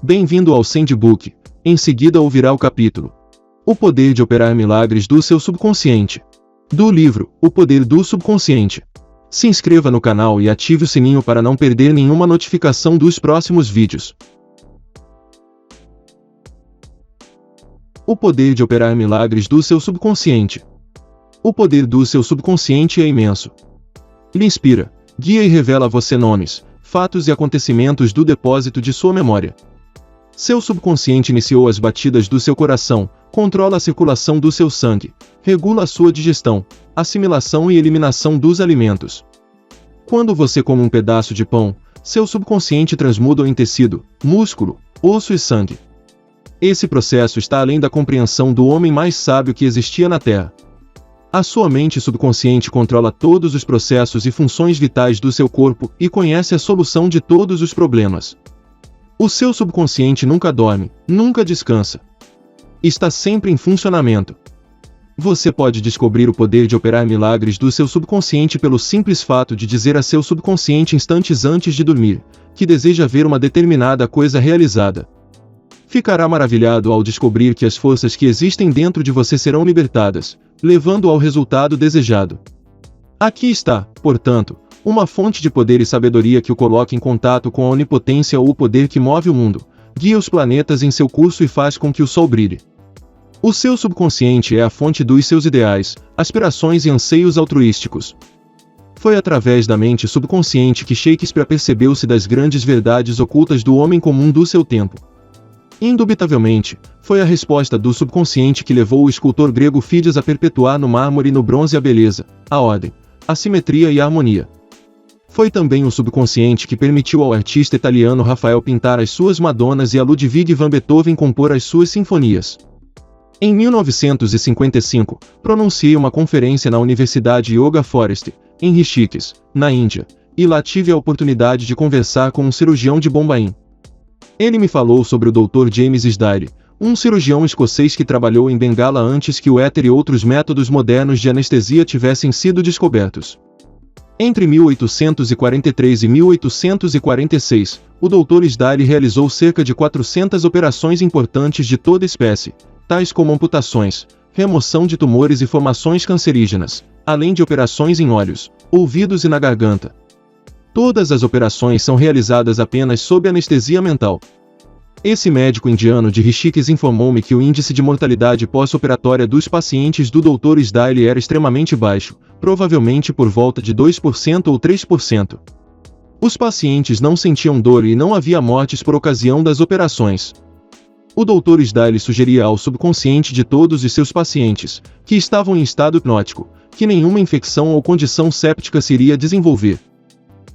Bem-vindo ao Sandbook. Em seguida ouvirá o capítulo O Poder de Operar Milagres do Seu Subconsciente, do livro O Poder do Subconsciente. Se inscreva no canal e ative o sininho para não perder nenhuma notificação dos próximos vídeos. O poder de operar milagres do seu subconsciente. O poder do seu subconsciente é imenso. Ele inspira, guia e revela a você nomes, fatos e acontecimentos do depósito de sua memória. Seu subconsciente iniciou as batidas do seu coração, controla a circulação do seu sangue, regula a sua digestão, assimilação e eliminação dos alimentos. Quando você come um pedaço de pão, seu subconsciente transmuda em tecido, músculo, osso e sangue. Esse processo está além da compreensão do homem mais sábio que existia na Terra. A sua mente subconsciente controla todos os processos e funções vitais do seu corpo e conhece a solução de todos os problemas. O seu subconsciente nunca dorme, nunca descansa. Está sempre em funcionamento. Você pode descobrir o poder de operar milagres do seu subconsciente pelo simples fato de dizer a seu subconsciente instantes antes de dormir, que deseja ver uma determinada coisa realizada. Ficará maravilhado ao descobrir que as forças que existem dentro de você serão libertadas, levando ao resultado desejado. Aqui está, portanto, uma fonte de poder e sabedoria que o coloca em contato com a onipotência ou o poder que move o mundo, guia os planetas em seu curso e faz com que o sol brilhe. O seu subconsciente é a fonte dos seus ideais, aspirações e anseios altruísticos. Foi através da mente subconsciente que Shakespeare apercebeu-se das grandes verdades ocultas do homem comum do seu tempo. Indubitavelmente, foi a resposta do subconsciente que levou o escultor grego Fídias a perpetuar no mármore e no bronze a beleza, a ordem, a simetria e a harmonia. Foi também o subconsciente que permitiu ao artista italiano Rafael pintar as suas Madonas e a Ludwig van Beethoven compor as suas sinfonias. Em 1955, pronunciei uma conferência na Universidade Yoga Forest, em Rishikesh, na Índia, e lá tive a oportunidade de conversar com um cirurgião de Bombaim. Ele me falou sobre o Dr. James Sdire, um cirurgião escocês que trabalhou em Bengala antes que o éter e outros métodos modernos de anestesia tivessem sido descobertos. Entre 1843 e 1846, o Dr. Sdire realizou cerca de 400 operações importantes de toda espécie, tais como amputações, remoção de tumores e formações cancerígenas, além de operações em olhos, ouvidos e na garganta. Todas as operações são realizadas apenas sob anestesia mental. Esse médico indiano de Rishikesh informou-me que o índice de mortalidade pós-operatória dos pacientes do Dr. Sdire era extremamente baixo, provavelmente por volta de 2% ou 3%. Os pacientes não sentiam dor e não havia mortes por ocasião das operações. O Dr. Sdire sugeria ao subconsciente de todos os seus pacientes, que estavam em estado hipnótico, que nenhuma infecção ou condição séptica se iria desenvolver.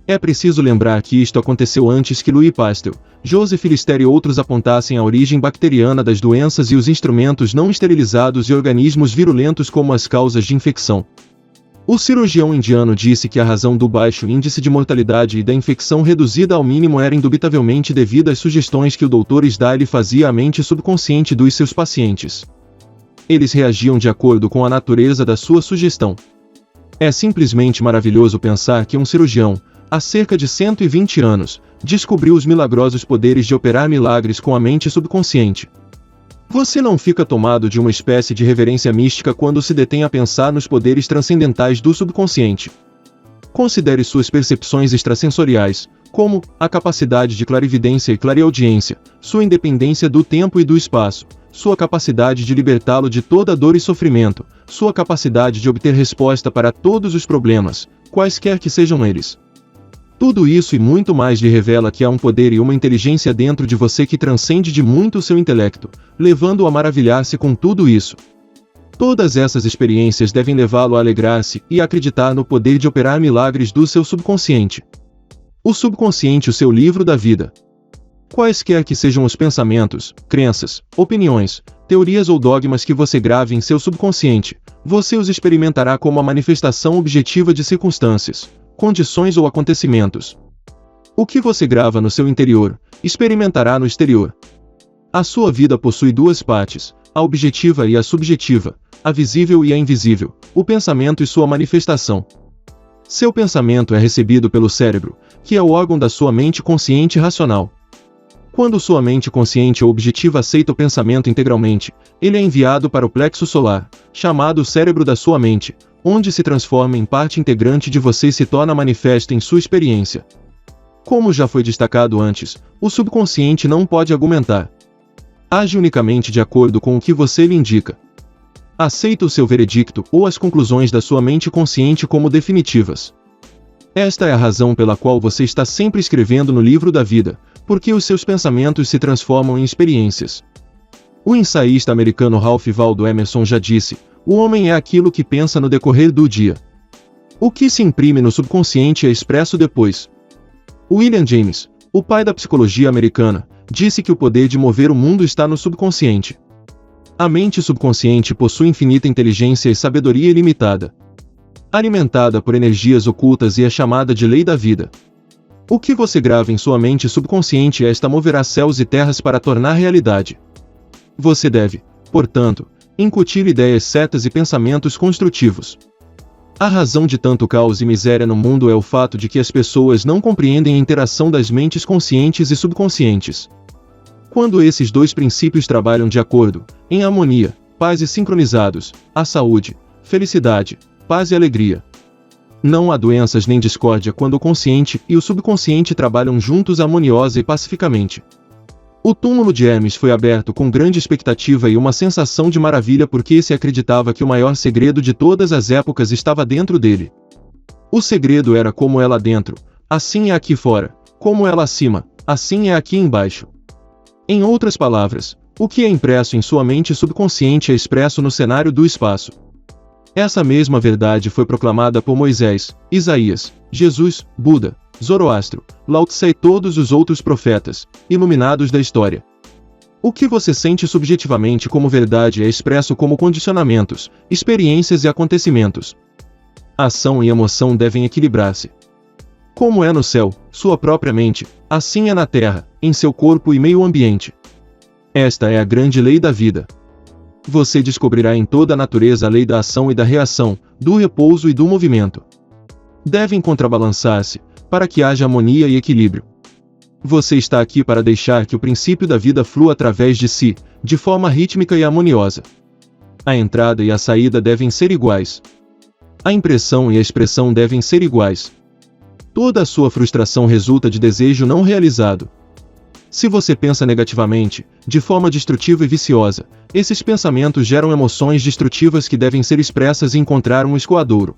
É preciso lembrar que isto aconteceu antes que Louis Pasteur, Joseph Lister e outros apontassem a origem bacteriana das doenças e os instrumentos não esterilizados e organismos virulentos como as causas de infecção. O cirurgião indiano disse que a razão do baixo índice de mortalidade e da infecção reduzida ao mínimo era indubitavelmente devida às sugestões que o Dr. Sdire fazia à mente subconsciente dos seus pacientes. Eles reagiam de acordo com a natureza da sua sugestão. É simplesmente maravilhoso pensar que um cirurgião, há cerca de 120 anos, descobriu os milagrosos poderes de operar milagres com a mente subconsciente. Você não fica tomado de uma espécie de reverência mística quando se detém a pensar nos poderes transcendentais do subconsciente. Considere suas percepções extrasensoriais, como a capacidade de clarividência e clareaudiência, sua independência do tempo e do espaço, sua capacidade de libertá-lo de toda dor e sofrimento, sua capacidade de obter resposta para todos os problemas, quaisquer que sejam eles. Tudo isso e muito mais lhe revela que há um poder e uma inteligência dentro de você que transcende de muito o seu intelecto, levando-o a maravilhar-se com tudo isso. Todas essas experiências devem levá-lo a alegrar-se e a acreditar no poder de operar milagres do seu subconsciente. O subconsciente, o seu livro da vida. Quaisquer que sejam os pensamentos, crenças, opiniões, teorias ou dogmas que você grave em seu subconsciente, você os experimentará como a manifestação objetiva de circunstâncias, condições ou acontecimentos. O que você grava no seu interior, experimentará no exterior. A sua vida possui duas partes, a objetiva e a subjetiva, a visível e a invisível, o pensamento e sua manifestação. Seu pensamento é recebido pelo cérebro, que é o órgão da sua mente consciente e racional. Quando sua mente consciente ou objetiva aceita o pensamento integralmente, ele é enviado para o plexo solar, chamado cérebro da sua mente, onde se transforma em parte integrante de você e se torna manifesto em sua experiência. Como já foi destacado antes, o subconsciente não pode argumentar. Age unicamente de acordo com o que você lhe indica. Aceita o seu veredicto ou as conclusões da sua mente consciente como definitivas. Esta é a razão pela qual você está sempre escrevendo no livro da vida, porque os seus pensamentos se transformam em experiências. O ensaísta americano Ralph Waldo Emerson já disse: o homem é aquilo que pensa no decorrer do dia. O que se imprime no subconsciente é expresso depois. William James, o pai da psicologia americana, disse que o poder de mover o mundo está no subconsciente. A mente subconsciente possui infinita inteligência e sabedoria ilimitada. Alimentada por energias ocultas e é chamada de lei da vida. O que você grava em sua mente subconsciente, esta moverá céus e terras para tornar realidade. Você deve, portanto, incutir ideias certas e pensamentos construtivos. A razão de tanto caos e miséria no mundo é o fato de que as pessoas não compreendem a interação das mentes conscientes e subconscientes. Quando esses dois princípios trabalham de acordo, em harmonia, paz e sincronizados, há saúde, felicidade, paz e alegria. Não há doenças nem discórdia quando o consciente e o subconsciente trabalham juntos harmoniosa e pacificamente. O túmulo de Hermes foi aberto com grande expectativa e uma sensação de maravilha porque se acreditava que o maior segredo de todas as épocas estava dentro dele. O segredo era como é lá dentro, assim é aqui fora, como é lá acima, assim é aqui embaixo. Em outras palavras, o que é impresso em sua mente subconsciente é expresso no cenário do espaço. Essa mesma verdade foi proclamada por Moisés, Isaías, Jesus, Buda, Zoroastro, Lao Tse e todos os outros profetas, iluminados da história. O que você sente subjetivamente como verdade é expresso como condicionamentos, experiências e acontecimentos. Ação e emoção devem equilibrar-se. Como é no céu, sua própria mente, assim é na terra, em seu corpo e meio ambiente. Esta é a grande lei da vida. Você descobrirá em toda a natureza a lei da ação e da reação, do repouso e do movimento. Devem contrabalançar-se, para que haja harmonia e equilíbrio. Você está aqui para deixar que o princípio da vida flua através de si, de forma rítmica e harmoniosa. A entrada e a saída devem ser iguais. A impressão e a expressão devem ser iguais. Toda a sua frustração resulta de desejo não realizado. Se você pensa negativamente, de forma destrutiva e viciosa, esses pensamentos geram emoções destrutivas que devem ser expressas e encontrar um escoadouro.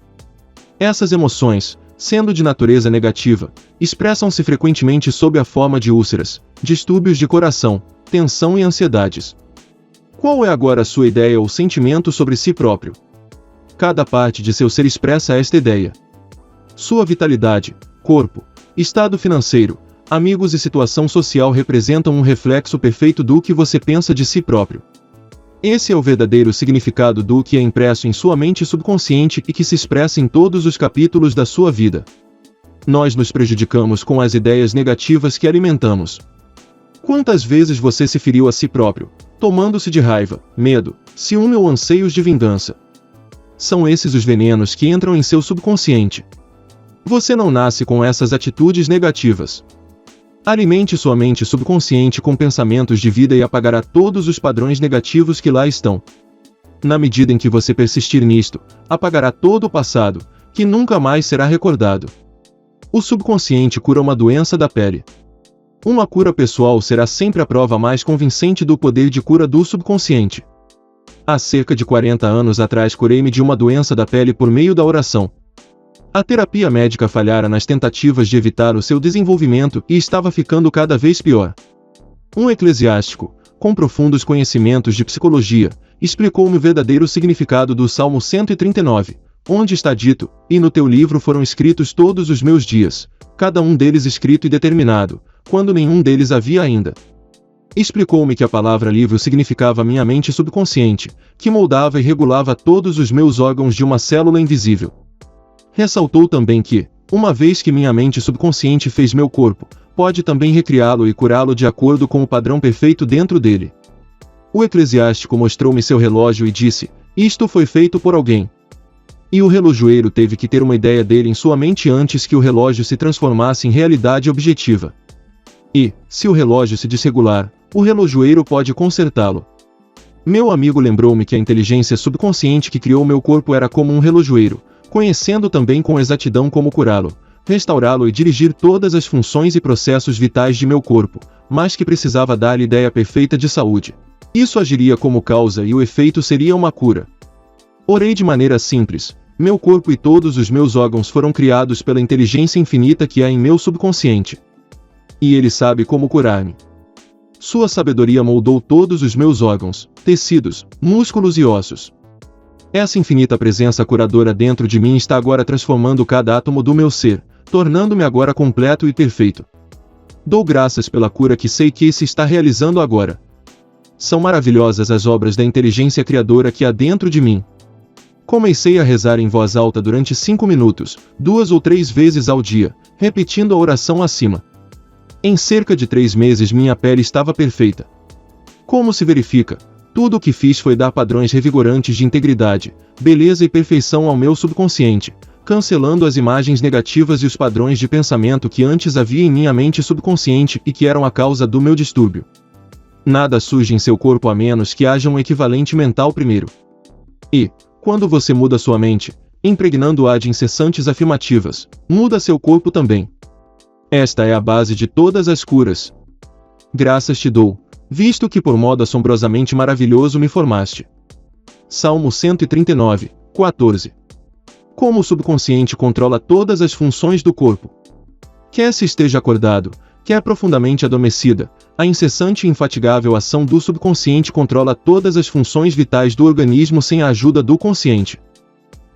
Essas emoções, sendo de natureza negativa, expressam-se frequentemente sob a forma de úlceras, distúrbios de coração, tensão e ansiedades. Qual é agora a sua ideia ou sentimento sobre si próprio? Cada parte de seu ser expressa esta ideia. Sua vitalidade, corpo, estado financeiro, amigos e situação social representam um reflexo perfeito do que você pensa de si próprio. Esse é o verdadeiro significado do que é impresso em sua mente subconsciente e que se expressa em todos os capítulos da sua vida. Nós nos prejudicamos com as ideias negativas que alimentamos. Quantas vezes você se feriu a si próprio, tomando-se de raiva, medo, ciúme ou anseios de vingança? São esses os venenos que entram em seu subconsciente. Você não nasce com essas atitudes negativas. Alimente sua mente subconsciente com pensamentos de vida e apagará todos os padrões negativos que lá estão. Na medida em que você persistir nisto, apagará todo o passado, que nunca mais será recordado. O subconsciente cura uma doença da pele. Uma cura pessoal será sempre a prova mais convincente do poder de cura do subconsciente. Há cerca de 40 anos atrás curei-me de uma doença da pele por meio da oração. A terapia médica falhara nas tentativas de evitar o seu desenvolvimento e estava ficando cada vez pior. Um eclesiástico, com profundos conhecimentos de psicologia, explicou-me o verdadeiro significado do Salmo 139, onde está dito: "E no teu livro foram escritos todos os meus dias, cada um deles escrito e determinado, quando nenhum deles havia ainda." Explicou-me que a palavra livro significava minha mente subconsciente, que moldava e regulava todos os meus órgãos de uma célula invisível. Ressaltou também que, uma vez que minha mente subconsciente fez meu corpo, pode também recriá-lo e curá-lo de acordo com o padrão perfeito dentro dele. O eclesiástico mostrou-me seu relógio e disse: "Isto foi feito por alguém." E o relojoeiro teve que ter uma ideia dele em sua mente antes que o relógio se transformasse em realidade objetiva. E, se o relógio se desregular, o relojoeiro pode consertá-lo. Meu amigo lembrou-me que a inteligência subconsciente que criou meu corpo era como um relojoeiro, conhecendo também com exatidão como curá-lo, restaurá-lo e dirigir todas as funções e processos vitais de meu corpo, mas que precisava dar-lhe ideia perfeita de saúde. Isso agiria como causa e o efeito seria uma cura. Orei de maneira simples. Meu corpo e todos os meus órgãos foram criados pela inteligência infinita que há em meu subconsciente. E ele sabe como curar-me. Sua sabedoria moldou todos os meus órgãos, tecidos, músculos e ossos. Essa infinita presença curadora dentro de mim está agora transformando cada átomo do meu ser, tornando-me agora completo e perfeito. Dou graças pela cura que sei que se está realizando agora. São maravilhosas as obras da inteligência criadora que há dentro de mim. Comecei a rezar em voz alta durante 5 minutos, 2 ou 3 vezes ao dia, repetindo a oração acima. Em cerca de 3 meses minha pele estava perfeita. Como se verifica? Tudo o que fiz foi dar padrões revigorantes de integridade, beleza e perfeição ao meu subconsciente, cancelando as imagens negativas e os padrões de pensamento que antes havia em minha mente subconsciente e que eram a causa do meu distúrbio. Nada surge em seu corpo a menos que haja um equivalente mental primeiro. E, quando você muda sua mente, impregnando-a de incessantes afirmativas, muda seu corpo também. Esta é a base de todas as curas. Graças te dou, visto que por modo assombrosamente maravilhoso me formaste. Salmo 139, 14. Como o subconsciente controla todas as funções do corpo. Quer se esteja acordado, quer profundamente adormecida, a incessante e infatigável ação do subconsciente controla todas as funções vitais do organismo sem a ajuda do consciente.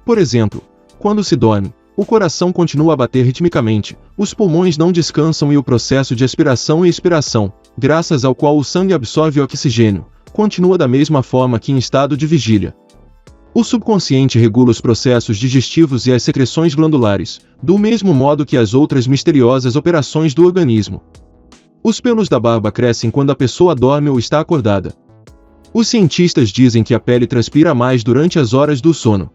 Por exemplo, quando se dorme, o coração continua a bater ritmicamente, os pulmões não descansam e o processo de aspiração e expiração, graças ao qual o sangue absorve o oxigênio, continua da mesma forma que em estado de vigília. O subconsciente regula os processos digestivos e as secreções glandulares, do mesmo modo que as outras misteriosas operações do organismo. Os pelos da barba crescem quando a pessoa dorme ou está acordada. Os cientistas dizem que a pele transpira mais durante as horas do sono.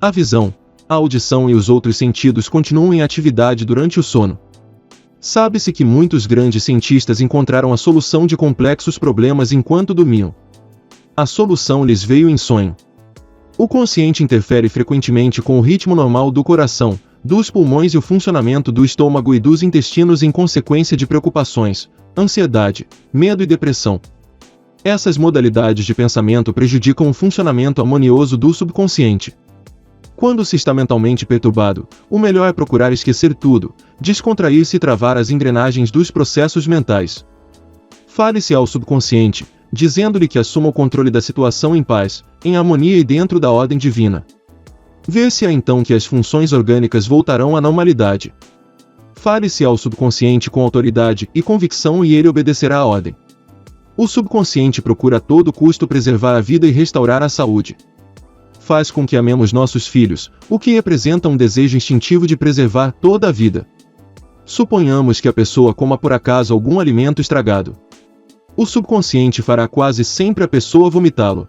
A visão, a audição e os outros sentidos continuam em atividade durante o sono. Sabe-se que muitos grandes cientistas encontraram a solução de complexos problemas enquanto dormiam. A solução lhes veio em sonho. O consciente interfere frequentemente com o ritmo normal do coração, dos pulmões e o funcionamento do estômago e dos intestinos em consequência de preocupações, ansiedade, medo e depressão. Essas modalidades de pensamento prejudicam o funcionamento harmonioso do subconsciente. Quando se está mentalmente perturbado, o melhor é procurar esquecer tudo, descontrair-se e travar as engrenagens dos processos mentais. Fale-se ao subconsciente, dizendo-lhe que assuma o controle da situação em paz, em harmonia e dentro da ordem divina. Ver-se-á então que as funções orgânicas voltarão à normalidade. Fale-se ao subconsciente com autoridade e convicção e ele obedecerá à ordem. O subconsciente procura a todo custo preservar a vida e restaurar a saúde. Faz com que amemos nossos filhos, o que representa um desejo instintivo de preservar toda a vida. Suponhamos que a pessoa coma por acaso algum alimento estragado. O subconsciente fará quase sempre a pessoa vomitá-lo.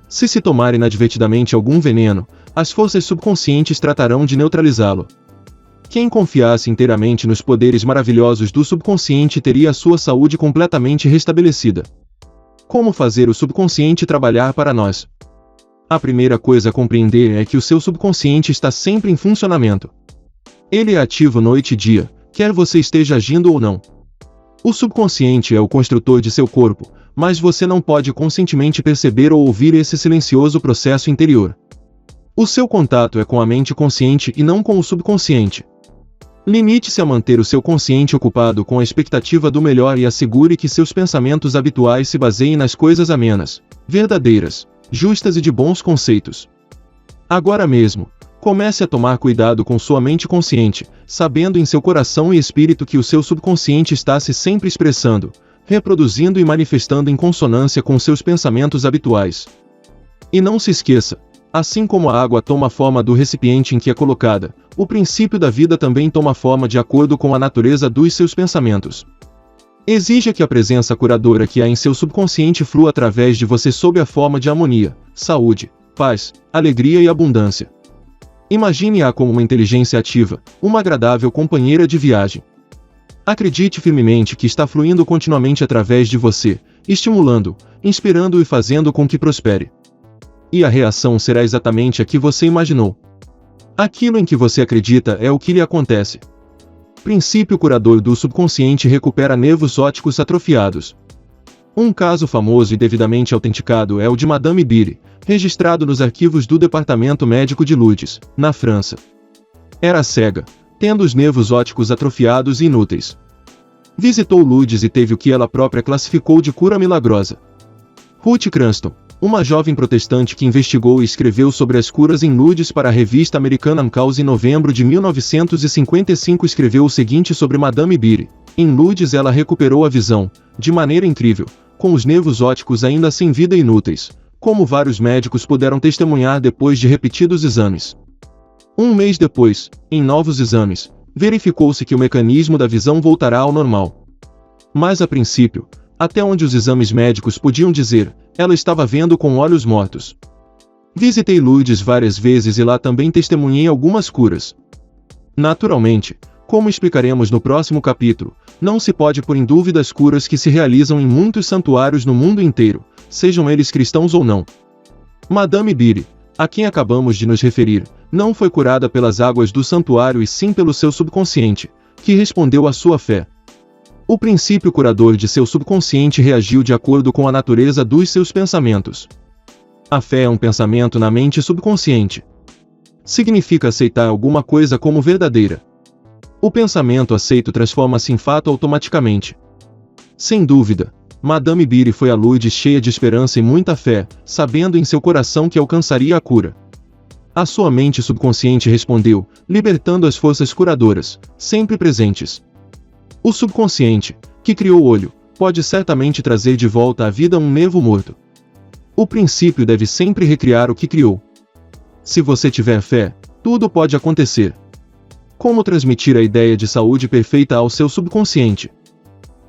Se tomar inadvertidamente algum veneno, as forças subconscientes tratarão de neutralizá-lo. Quem confiasse inteiramente nos poderes maravilhosos do subconsciente teria a sua saúde completamente restabelecida. Como fazer o subconsciente trabalhar para nós? A primeira coisa a compreender é que o seu subconsciente está sempre em funcionamento. Ele é ativo noite e dia, quer você esteja agindo ou não. O subconsciente é o construtor de seu corpo, mas você não pode conscientemente perceber ou ouvir esse silencioso processo interior. O seu contato é com a mente consciente e não com o subconsciente. Limite-se a manter o seu consciente ocupado com a expectativa do melhor e assegure que seus pensamentos habituais se baseiem nas coisas amenas, verdadeiras, justas e de bons conceitos. Agora mesmo, comece a tomar cuidado com sua mente consciente, sabendo em seu coração e espírito que o seu subconsciente está se sempre expressando, reproduzindo e manifestando em consonância com seus pensamentos habituais. E não se esqueça, assim como a água toma forma do recipiente em que é colocada, o princípio da vida também toma forma de acordo com a natureza dos seus pensamentos. Exija que a presença curadora que há em seu subconsciente flua através de você sob a forma de harmonia, saúde, paz, alegria e abundância. Imagine-a como uma inteligência ativa, uma agradável companheira de viagem. Acredite firmemente que está fluindo continuamente através de você, estimulando, inspirando e fazendo com que prospere. E a reação será exatamente a que você imaginou. Aquilo em que você acredita é o que lhe acontece. Princípio curador do subconsciente recupera nervos ópticos atrofiados. Um caso famoso e devidamente autenticado é o de Madame Biri, registrado nos arquivos do Departamento Médico de Lourdes, na França. Era cega, tendo os nervos ópticos atrofiados e inúteis. Visitou Lourdes e teve o que ela própria classificou de cura milagrosa. Ruth Cranston, uma jovem protestante que investigou e escreveu sobre as curas em Lourdes para a revista American Cause em novembro de 1955, escreveu o seguinte sobre Madame Biri: em Lourdes ela recuperou a visão, de maneira incrível, com os nervos ópticos ainda sem vida e inúteis, como vários médicos puderam testemunhar depois de repetidos exames. Um mês depois, em novos exames, verificou-se que o mecanismo da visão voltará ao normal. Mas a princípio, até onde os exames médicos podiam dizer, ela estava vendo com olhos mortos. Visitei Lourdes várias vezes e lá também testemunhei algumas curas. Naturalmente, como explicaremos no próximo capítulo, não se pode pôr em dúvida as curas que se realizam em muitos santuários no mundo inteiro, sejam eles cristãos ou não. Madame Biri, a quem acabamos de nos referir, não foi curada pelas águas do santuário e sim pelo seu subconsciente, que respondeu à sua fé. O princípio curador de seu subconsciente reagiu de acordo com a natureza dos seus pensamentos. A fé é um pensamento na mente subconsciente. Significa aceitar alguma coisa como verdadeira. O pensamento aceito transforma-se em fato automaticamente. Sem dúvida, Madame Biri foi a Lourdes cheia de esperança e muita fé, sabendo em seu coração que alcançaria a cura. A sua mente subconsciente respondeu, libertando as forças curadoras, sempre presentes. O subconsciente, que criou o olho, pode certamente trazer de volta à vida um nervo morto. O princípio deve sempre recriar o que criou. Se você tiver fé, tudo pode acontecer. Como transmitir a ideia de saúde perfeita ao seu subconsciente?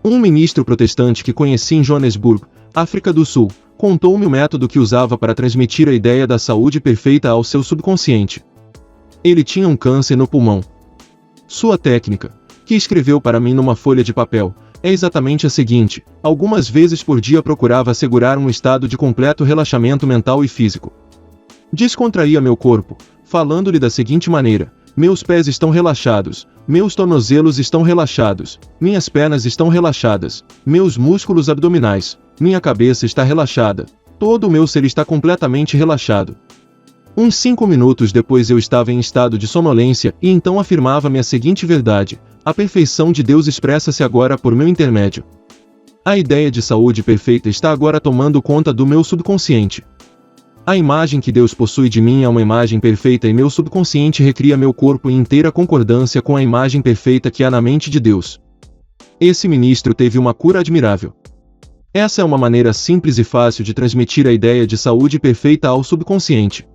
Um ministro protestante que conheci em Joanesburgo, África do Sul, contou-me o método que usava para transmitir a ideia da saúde perfeita ao seu subconsciente. Ele tinha um câncer no pulmão. Sua técnica, que escreveu para mim numa folha de papel, é exatamente a seguinte: algumas vezes por dia procurava assegurar um estado de completo relaxamento mental e físico. Descontraía meu corpo, falando-lhe da seguinte maneira: meus pés estão relaxados, meus tornozelos estão relaxados, minhas pernas estão relaxadas, meus músculos abdominais, minha cabeça está relaxada, todo o meu ser está completamente relaxado. Uns 5 minutos depois eu estava em estado de sonolência e então afirmava-me a seguinte verdade: a perfeição de Deus expressa-se agora por meu intermédio. A ideia de saúde perfeita está agora tomando conta do meu subconsciente. A imagem que Deus possui de mim é uma imagem perfeita e meu subconsciente recria meu corpo em inteira concordância com a imagem perfeita que há na mente de Deus. Esse ministro teve uma cura admirável. Essa é uma maneira simples e fácil de transmitir a ideia de saúde perfeita ao subconsciente.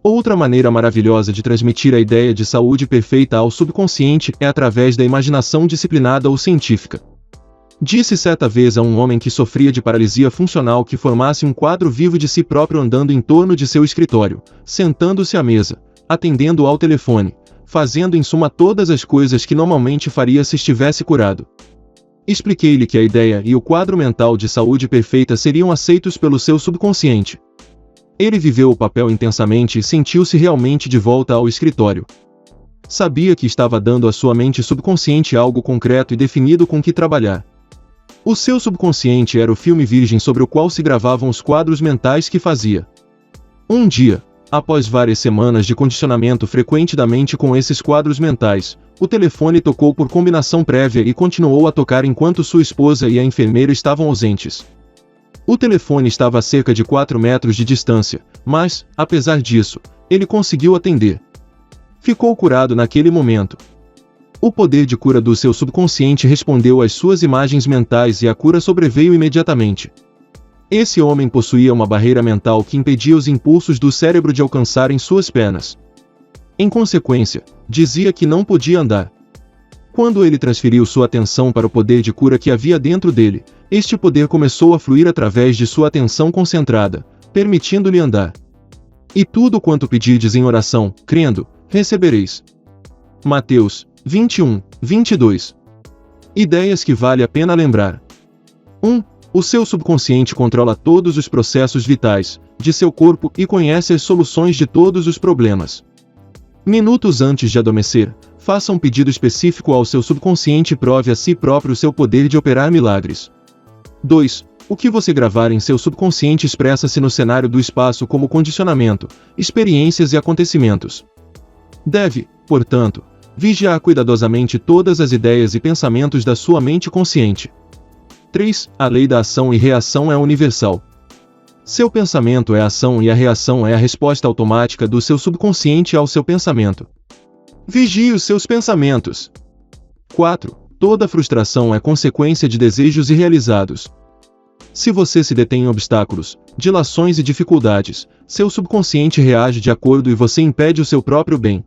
Outra maneira maravilhosa de transmitir a ideia de saúde perfeita ao subconsciente é através da imaginação disciplinada ou científica. Disse certa vez a um homem que sofria de paralisia funcional que formasse um quadro vivo de si próprio andando em torno de seu escritório, sentando-se à mesa, atendendo ao telefone, fazendo em suma todas as coisas que normalmente faria se estivesse curado. Expliquei-lhe que a ideia e o quadro mental de saúde perfeita seriam aceitos pelo seu subconsciente. Ele viveu o papel intensamente e sentiu-se realmente de volta ao escritório. Sabia que estava dando à sua mente subconsciente algo concreto e definido com que trabalhar. O seu subconsciente era o filme virgem sobre o qual se gravavam os quadros mentais que fazia. Um dia, após várias semanas de condicionamento frequente da mente com esses quadros mentais, o telefone tocou por combinação prévia e continuou a tocar enquanto sua esposa e a enfermeira estavam ausentes. O telefone estava a cerca de 4 metros de distância, mas, apesar disso, ele conseguiu atender. Ficou curado naquele momento. O poder de cura do seu subconsciente respondeu às suas imagens mentais e a cura sobreveio imediatamente. Esse homem possuía uma barreira mental que impedia os impulsos do cérebro de alcançarem suas pernas. Em consequência, dizia que não podia andar. Quando ele transferiu sua atenção para o poder de cura que havia dentro dele, este poder começou a fluir através de sua atenção concentrada, permitindo-lhe andar. E tudo quanto pedirdes em oração, crendo, recebereis. Mateus 21, 22. Ideias que vale a pena lembrar. 1. O seu subconsciente controla todos os processos vitais de seu corpo e conhece as soluções de todos os problemas. Minutos antes de adormecer, faça um pedido específico ao seu subconsciente e prove a si próprio seu poder de operar milagres. 2. O que você gravar em seu subconsciente expressa-se no cenário do espaço como condicionamento, experiências e acontecimentos. Deve, portanto, vigiar cuidadosamente todas as ideias e pensamentos da sua mente consciente. 3. A lei da ação e reação é universal. Seu pensamento é a ação e a reação é a resposta automática do seu subconsciente ao seu pensamento. Vigie os seus pensamentos. 4. Toda frustração é consequência de desejos irrealizados. Se você se detém em obstáculos, dilações e dificuldades, seu subconsciente reage de acordo e você impede o seu próprio bem.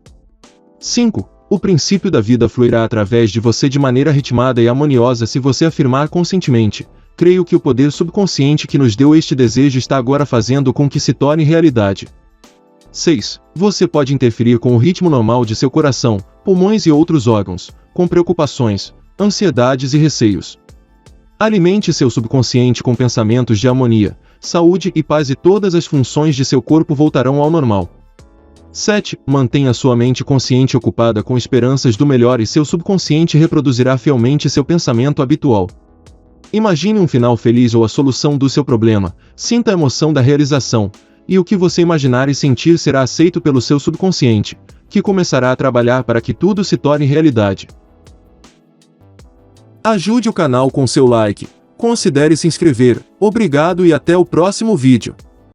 5. O princípio da vida fluirá através de você de maneira ritmada e harmoniosa se você afirmar conscientemente: creio que o poder subconsciente que nos deu este desejo está agora fazendo com que se torne realidade. 6. Você pode interferir com o ritmo normal de seu coração, pulmões e outros órgãos, com preocupações, ansiedades e receios. Alimente seu subconsciente com pensamentos de harmonia, saúde e paz e todas as funções de seu corpo voltarão ao normal. 7. Mantenha sua mente consciente ocupada com esperanças do melhor e seu subconsciente reproduzirá fielmente seu pensamento habitual. Imagine um final feliz ou a solução do seu problema, sinta a emoção da realização, e o que você imaginar e sentir será aceito pelo seu subconsciente, que começará a trabalhar para que tudo se torne realidade. Ajude o canal com seu like, considere se inscrever, obrigado e até o próximo vídeo.